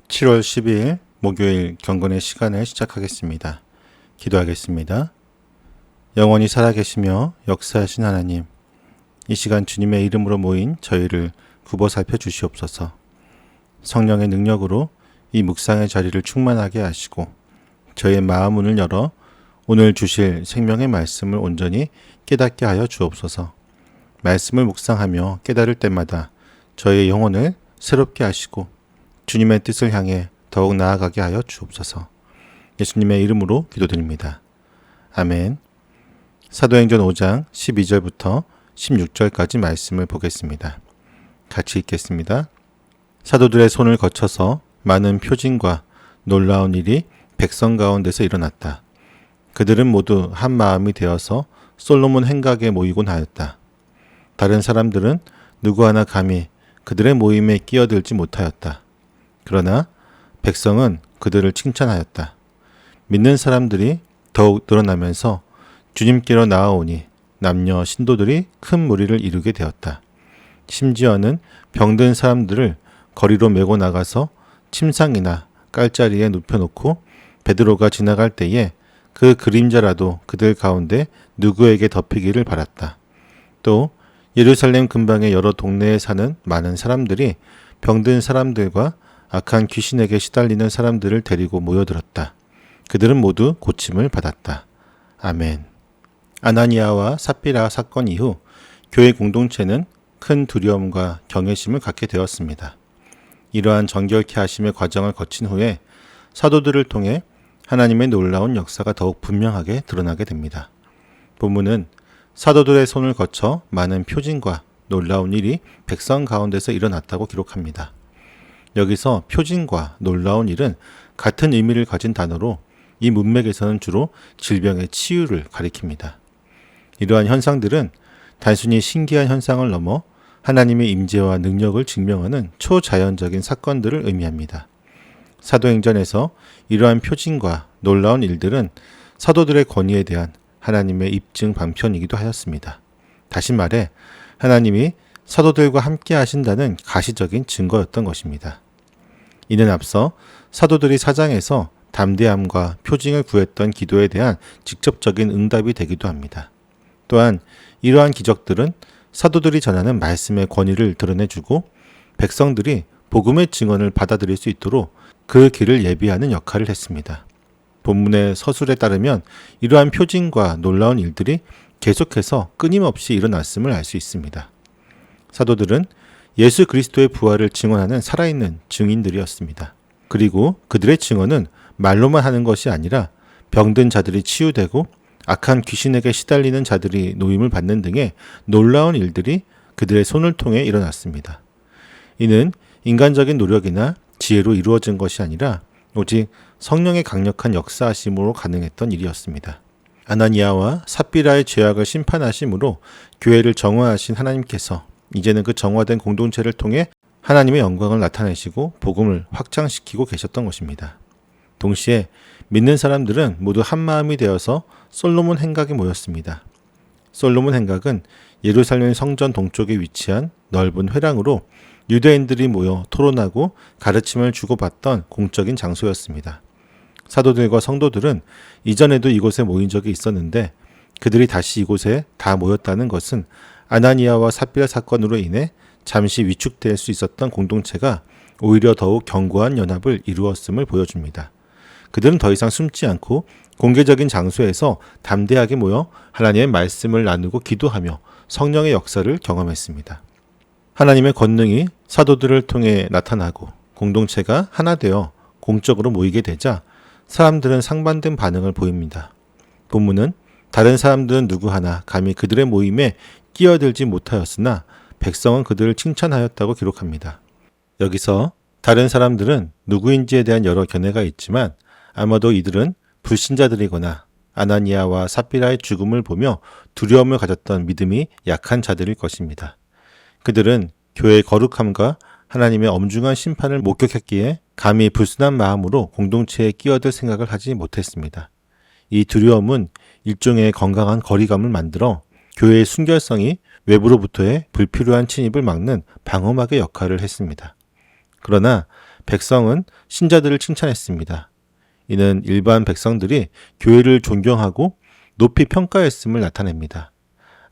7월 12일 목요일 경건의 시간을 시작하겠습니다. 기도하겠습니다. 영원히 살아계시며 역사하신 하나님, 이 시간 주님의 이름으로 모인 저희를 굽어 살펴 주시옵소서. 성령의 능력으로 이 묵상의 자리를 충만하게 하시고 저희의 마음 문을 열어 오늘 주실 생명의 말씀을 온전히 깨닫게 하여 주옵소서. 말씀을 묵상하며 깨달을 때마다 저희의 영혼을 새롭게 하시고 주님의 뜻을 향해 더욱 나아가게 하여 주옵소서. 예수님의 이름으로 기도드립니다. 아멘. 사도행전 5장 12절부터 16절까지 말씀을 보겠습니다. 같이 읽겠습니다. 사도들의 손을 거쳐서 많은 표징과 놀라운 일이 백성 가운데서 일어났다. 그들은 모두 한 마음이 되어서 솔로몬 행각에 모이곤 하였다. 다른 사람들은 누구 하나 감히 그들의 모임에 끼어들지 못하였다. 그러나 백성은 그들을 칭찬하였다. 믿는 사람들이 더욱 늘어나면서 주님께로 나아오니 남녀 신도들이 큰 무리를 이루게 되었다. 심지어는 병든 사람들을 거리로 메고 나가서 침상이나 깔자리에 눕혀놓고 베드로가 지나갈 때에 그 그림자라도 그들 가운데 누구에게 덮이기를 바랐다. 또 예루살렘 근방의 여러 동네에 사는 많은 사람들이 병든 사람들과 악한 귀신에게 시달리는 사람들을 데리고 모여들었다. 그들은 모두 고침을 받았다. 아멘. 아나니아와 삽비라 사건 이후 교회 공동체는 큰 두려움과 경외심을 갖게 되었습니다. 이러한 정결케 하심의 과정을 거친 후에 사도들을 통해 하나님의 놀라운 역사가 더욱 분명하게 드러나게 됩니다. 본문은 사도들의 손을 거쳐 많은 표징과 놀라운 일이 백성 가운데서 일어났다고 기록합니다. 여기서 표징과 놀라운 일은 같은 의미를 가진 단어로 이 문맥에서는 주로 질병의 치유를 가리킵니다. 이러한 현상들은 단순히 신기한 현상을 넘어 하나님의 임재와 능력을 증명하는 초자연적인 사건들을 의미합니다. 사도행전에서 이러한 표징과 놀라운 일들은 사도들의 권위에 대한 하나님의 입증 방편이기도 하였습니다. 다시 말해 하나님이 사도들과 함께 하신다는 가시적인 증거였던 것입니다. 이는 앞서 사도들이 사장에서 담대함과 표징을 구했던 기도에 대한 직접적인 응답이 되기도 합니다. 또한 이러한 기적들은 사도들이 전하는 말씀의 권위를 드러내주고 백성들이 복음의 증언을 받아들일 수 있도록 그 길을 예비하는 역할을 했습니다. 본문의 서술에 따르면 이러한 표징과 놀라운 일들이 계속해서 끊임없이 일어났음을 알 수 있습니다. 사도들은 예수 그리스도의 부활을 증언하는 살아있는 증인들이었습니다. 그리고 그들의 증언은 말로만 하는 것이 아니라 병든 자들이 치유되고 악한 귀신에게 시달리는 자들이 노임을 받는 등의 놀라운 일들이 그들의 손을 통해 일어났습니다. 이는 인간적인 노력이나 지혜로 이루어진 것이 아니라 오직 성령의 강력한 역사하심으로 가능했던 일이었습니다. 아나니아와 삽비라의 죄악을 심판하심으로 교회를 정화하신 하나님께서 이제는 그 정화된 공동체를 통해 하나님의 영광을 나타내시고 복음을 확장시키고 계셨던 것입니다. 동시에 믿는 사람들은 모두 한 마음이 되어서 솔로몬 행각에 모였습니다. 솔로몬 행각은 예루살렘 성전 동쪽에 위치한 넓은 회랑으로 유대인들이 모여 토론하고 가르침을 주고받던 공적인 장소였습니다. 사도들과 성도들은 이전에도 이곳에 모인 적이 있었는데 그들이 다시 이곳에 다 모였다는 것은 아나니아와 삽비라 사건으로 인해 잠시 위축될 수 있었던 공동체가 오히려 더욱 견고한 연합을 이루었음을 보여줍니다. 그들은 더 이상 숨지 않고 공개적인 장소에서 담대하게 모여 하나님의 말씀을 나누고 기도하며 성령의 역사를 경험했습니다. 하나님의 권능이 사도들을 통해 나타나고 공동체가 하나 되어 공적으로 모이게 되자 사람들은 상반된 반응을 보입니다. 본문은 다른 사람들은 누구 하나 감히 그들의 모임에 끼어들지 못하였으나 백성은 그들을 칭찬하였다고 기록합니다. 여기서 다른 사람들은 누구인지에 대한 여러 견해가 있지만 아마도 이들은 불신자들이거나 아나니아와 삽비라의 죽음을 보며 두려움을 가졌던 믿음이 약한 자들일 것입니다. 그들은 교회의 거룩함과 하나님의 엄중한 심판을 목격했기에 감히 불순한 마음으로 공동체에 끼어들 생각을 하지 못했습니다. 이 두려움은 일종의 건강한 거리감을 만들어 교회의 순결성이 외부로부터의 불필요한 침입을 막는 방어막의 역할을 했습니다. 그러나 백성은 신자들을 칭찬했습니다. 이는 일반 백성들이 교회를 존경하고 높이 평가했음을 나타냅니다.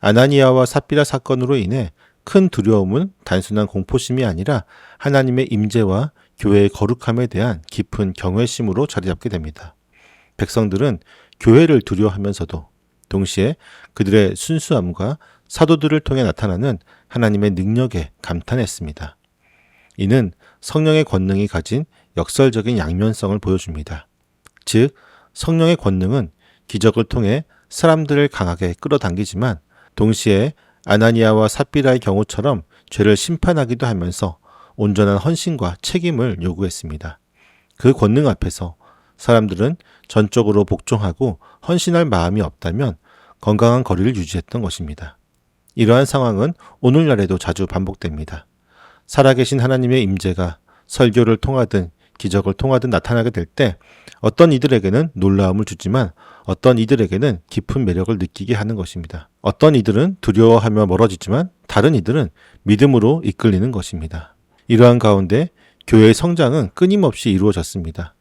아나니아와 삽비라 사건으로 인해 큰 두려움은 단순한 공포심이 아니라 하나님의 임재와 교회의 거룩함에 대한 깊은 경외심으로 자리 잡게 됩니다. 백성들은 교회를 두려워하면서도 동시에 그들의 순수함과 사도들을 통해 나타나는 하나님의 능력에 감탄했습니다. 이는 성령의 권능이 가진 역설적인 양면성을 보여줍니다. 즉, 성령의 권능은 기적을 통해 사람들을 강하게 끌어당기지만 동시에 아나니아와 삽비라의 경우처럼 죄를 심판하기도 하면서 온전한 헌신과 책임을 요구했습니다. 그 권능 앞에서 사람들은 전적으로 복종하고 헌신할 마음이 없다면 건강한 거리를 유지했던 것입니다. 이러한 상황은 오늘날에도 자주 반복됩니다. 살아계신 하나님의 임재가 설교를 통하든 기적을 통하든 나타나게 될 때 어떤 이들에게는 놀라움을 주지만 어떤 이들에게는 깊은 매력을 느끼게 하는 것입니다. 어떤 이들은 두려워하며 멀어지지만 다른 이들은 믿음으로 이끌리는 것입니다. 이러한 가운데 교회의 성장은 끊임없이 이루어졌습니다.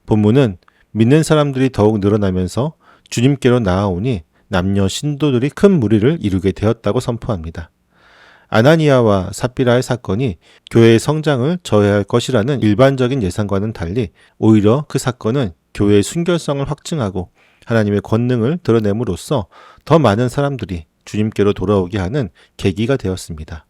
본문은 믿는 사람들이 더욱 늘어나면서 주님께로 나아오니 남녀 신도들이 큰 무리를 이루게 되었다고 선포합니다. 아나니아와 삽비라의 사건이 교회의 성장을 저해할 것이라는 일반적인 예상과는 달리 오히려 그 사건은 교회의 순결성을 확증하고 하나님의 권능을 드러냄으로써 더 많은 사람들이 주님께로 돌아오게 하는 계기가 되었습니다.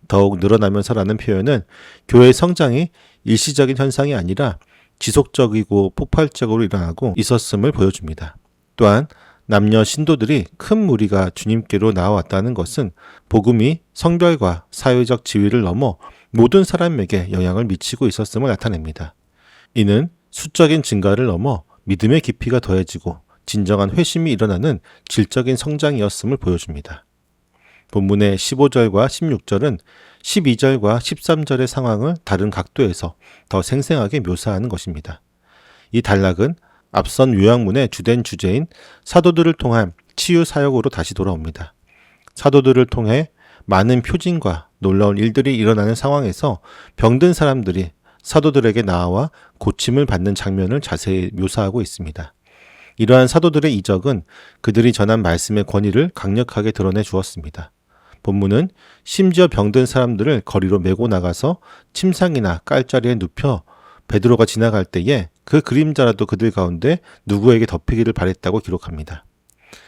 더욱 늘어나면서라는 표현은 교회의 성장이 일시적인 현상이 아니라 지속적이고 폭발적으로 일어나고 있었음을 보여줍니다. 또한 남녀 신도들이 큰 무리가 주님께로 나아왔다는 것은 복음이 성별과 사회적 지위를 넘어 모든 사람에게 영향을 미치고 있었음을 나타냅니다. 이는 수적인 증가를 넘어 믿음의 깊이가 더해지고 진정한 회심이 일어나는 질적인 성장이었음을 보여줍니다. 본문의 15절과 16절은 12절과 13절의 상황을 다른 각도에서 더 생생하게 묘사하는 것입니다. 이 단락은 앞선 요약문의 주된 주제인 사도들을 통한 치유 사역으로 다시 돌아옵니다. 사도들을 통해 많은 표징과 놀라운 일들이 일어나는 상황에서 병든 사람들이 사도들에게 나아와 고침을 받는 장면을 자세히 묘사하고 있습니다. 이러한 사도들의 이적은 그들이 전한 말씀의 권위를 강력하게 드러내 주었습니다. 본문은 심지어 병든 사람들을 거리로 메고 나가서 침상이나 깔자리에 눕혀 베드로가 지나갈 때에 그 그림자라도 그들 가운데 누구에게 덮이기를 바랬다고 기록합니다.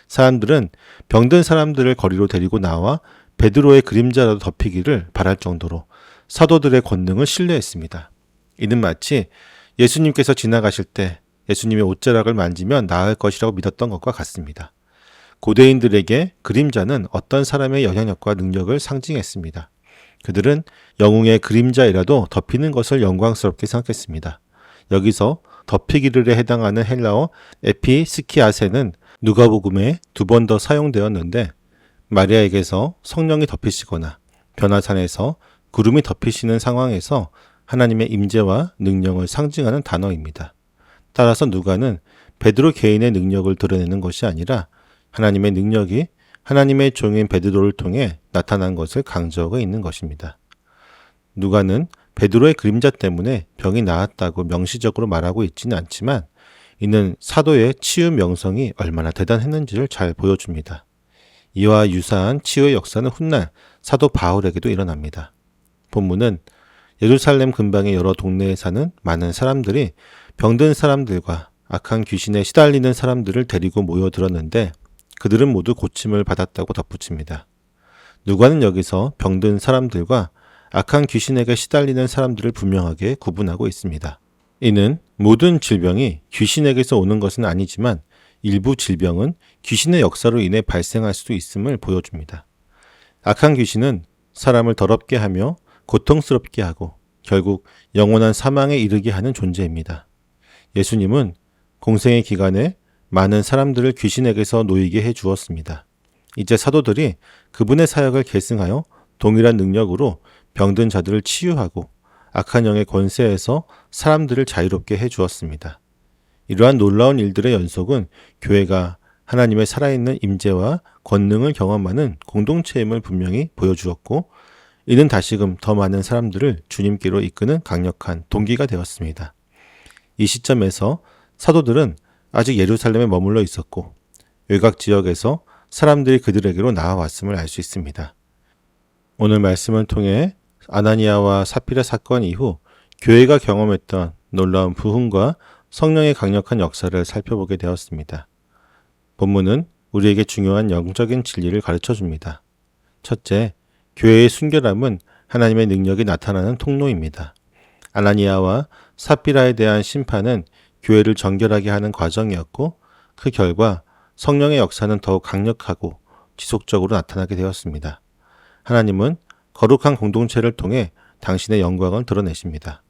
사람들은 병든 사람들을 거리로 데리고 나와 베드로의 그림자라도 덮이기를 바랄 정도로 사도들의 권능을 신뢰했습니다. 이는 마치 예수님께서 지나가실 때 예수님의 옷자락을 만지면 나을 것이라고 믿었던 것과 같습니다. 고대인들에게 그림자는 어떤 사람의 영향력과 능력을 상징했습니다. 그들은 영웅의 그림자이라도 덮이는 것을 영광스럽게 생각했습니다. 여기서 덮이기를에 해당하는 헬라어 에피스키아세는 누가복음에 2번 더 사용되었는데 마리아에게서 성령이 덮이시거나 변화산에서 구름이 덮이시는 상황에서 하나님의 임재와 능력을 상징하는 단어입니다. 따라서 누가는 베드로 개인의 능력을 드러내는 것이 아니라 하나님의 능력이 하나님의 종인 베드로를 통해 나타난 것을 강조하고 있는 것입니다. 누가는 베드로의 그림자 때문에 병이 나았다고 명시적으로 말하고 있지는 않지만 이는 사도의 치유 명성이 얼마나 대단했는지를 잘 보여줍니다. 이와 유사한 치유의 역사는 훗날 사도 바울에게도 일어납니다. 본문은 예루살렘 근방의 여러 동네에 사는 많은 사람들이 병든 사람들과 악한 귀신에 시달리는 사람들을 데리고 모여들었는데 그들은 모두 고침을 받았다고 덧붙입니다. 누가는 여기서 병든 사람들과 악한 귀신에게 시달리는 사람들을 분명하게 구분하고 있습니다. 이는 모든 질병이 귀신에게서 오는 것은 아니지만 일부 질병은 귀신의 역사로 인해 발생할 수도 있음을 보여줍니다. 악한 귀신은 사람을 더럽게 하며 고통스럽게 하고 결국 영원한 사망에 이르게 하는 존재입니다. 예수님은 공생의 기간에 많은 사람들을 귀신에게서 놓이게 해 주었습니다. 이제 사도들이 그분의 사역을 계승하여 동일한 능력으로 병든 자들을 치유하고 악한 영의 권세에서 사람들을 자유롭게 해 주었습니다. 이러한 놀라운 일들의 연속은 교회가 하나님의 살아있는 임재와 권능을 경험하는 공동체임을 분명히 보여주었고 이는 다시금 더 많은 사람들을 주님께로 이끄는 강력한 동기가 되었습니다. 이 시점에서 사도들은 아직 예루살렘에 머물러 있었고 외곽 지역에서 사람들이 그들에게로 나아왔음을 알 수 있습니다. 오늘 말씀을 통해 아나니아와 삽비라 사건 이후 교회가 경험했던 놀라운 부흥과 성령의 강력한 역사를 살펴보게 되었습니다. 본문은 우리에게 중요한 영적인 진리를 가르쳐 줍니다. 첫째, 교회의 순결함은 하나님의 능력이 나타나는 통로입니다. 아나니아와 삽비라에 대한 심판은 교회를 정결하게 하는 과정이었고 그 결과 성령의 역사는 더욱 강력하고 지속적으로 나타나게 되었습니다. 하나님은 거룩한 공동체를 통해 당신의 영광을 드러내십니다.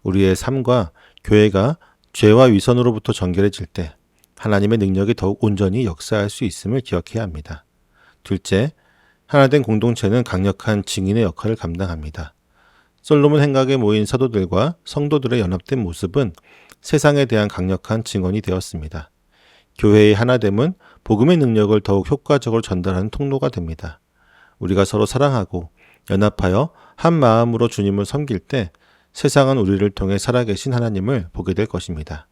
우리의 삶과 교회가 죄와 위선으로부터 정결해질 때 하나님의 능력이 더욱 온전히 역사할 수 있음을 기억해야 합니다. 둘째, 하나된 공동체는 강력한 증인의 역할을 감당합니다. 솔로몬 행각에 모인 사도들과 성도들의 연합된 모습은 세상에 대한 강력한 증언이 되었습니다. 교회의 하나됨은 복음의 능력을 더욱 효과적으로 전달하는 통로가 됩니다. 우리가 서로 사랑하고 연합하여 한 마음으로 주님을 섬길 때 세상은 우리를 통해 살아계신 하나님을 보게 될 것입니다.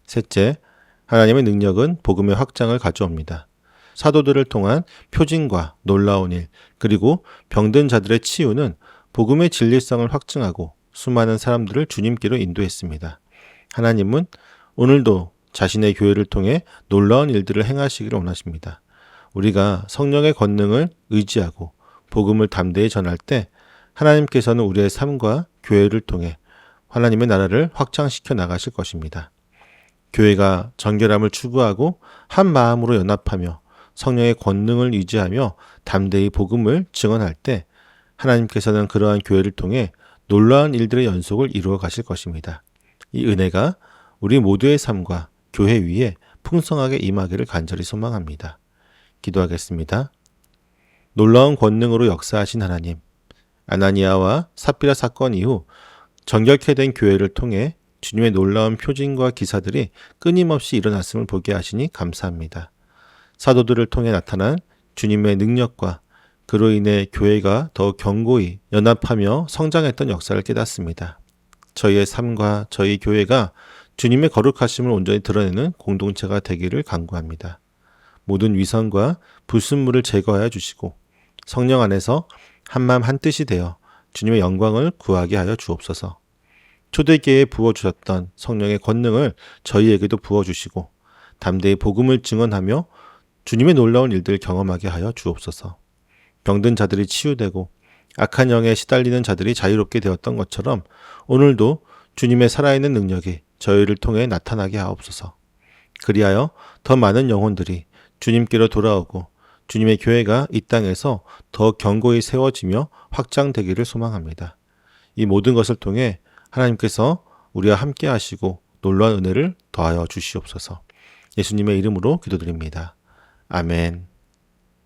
셋째, 하나님의 능력은 복음의 확장을 가져옵니다. 사도들을 통한 표징과 놀라운 일, 그리고 병든 자들의 치유는 복음의 진리성을 확증하고 수많은 사람들을 주님께로 인도했습니다. 하나님은 오늘도 자신의 교회를 통해 놀라운 일들을 행하시기를 원하십니다. 우리가 성령의 권능을 의지하고 복음을 담대히 전할 때 하나님께서는 우리의 삶과 교회를 통해 하나님의 나라를 확장시켜 나가실 것입니다. 교회가 정결함을 추구하고 한 마음으로 연합하며 성령의 권능을 의지하며 담대히 복음을 증언할 때 하나님께서는 그러한 교회를 통해 놀라운 일들의 연속을 이루어 가실 것입니다. 이 은혜가 우리 모두의 삶과 교회 위에 풍성하게 임하기를 간절히 소망합니다. 기도하겠습니다. 놀라운 권능으로 역사하신 하나님, 아나니아와 삽비라 사건 이후 정결케 된 교회를 통해 주님의 놀라운 표징과 기사들이 끊임없이 일어났음을 보게 하시니 감사합니다. 사도들을 통해 나타난 주님의 능력과 그로 인해 교회가 더욱 견고히 연합하며 성장했던 역사를 깨닫습니다. 저희의 삶과 저희 교회가 주님의 거룩하심을 온전히 드러내는 공동체가 되기를 간구합니다. 모든 위선과 불순물을 제거하여 주시고 성령 안에서 한마음 한뜻이 되어 주님의 영광을 구하게 하여 주옵소서. 초대교회에 부어주셨던 성령의 권능을 저희에게도 부어주시고 담대히 복음을 증언하며 주님의 놀라운 일들을 경험하게 하여 주옵소서. 병든 자들이 치유되고 악한 영에 시달리는 자들이 자유롭게 되었던 것처럼 오늘도 주님의 살아있는 능력이 저희를 통해 나타나게 하옵소서. 그리하여 더 많은 영혼들이 주님께로 돌아오고 주님의 교회가 이 땅에서 더 견고히 세워지며 확장되기를 소망합니다. 이 모든 것을 통해 하나님께서 우리와 함께 하시고 놀라운 은혜를 더하여 주시옵소서. 예수님의 이름으로 기도드립니다. 아멘.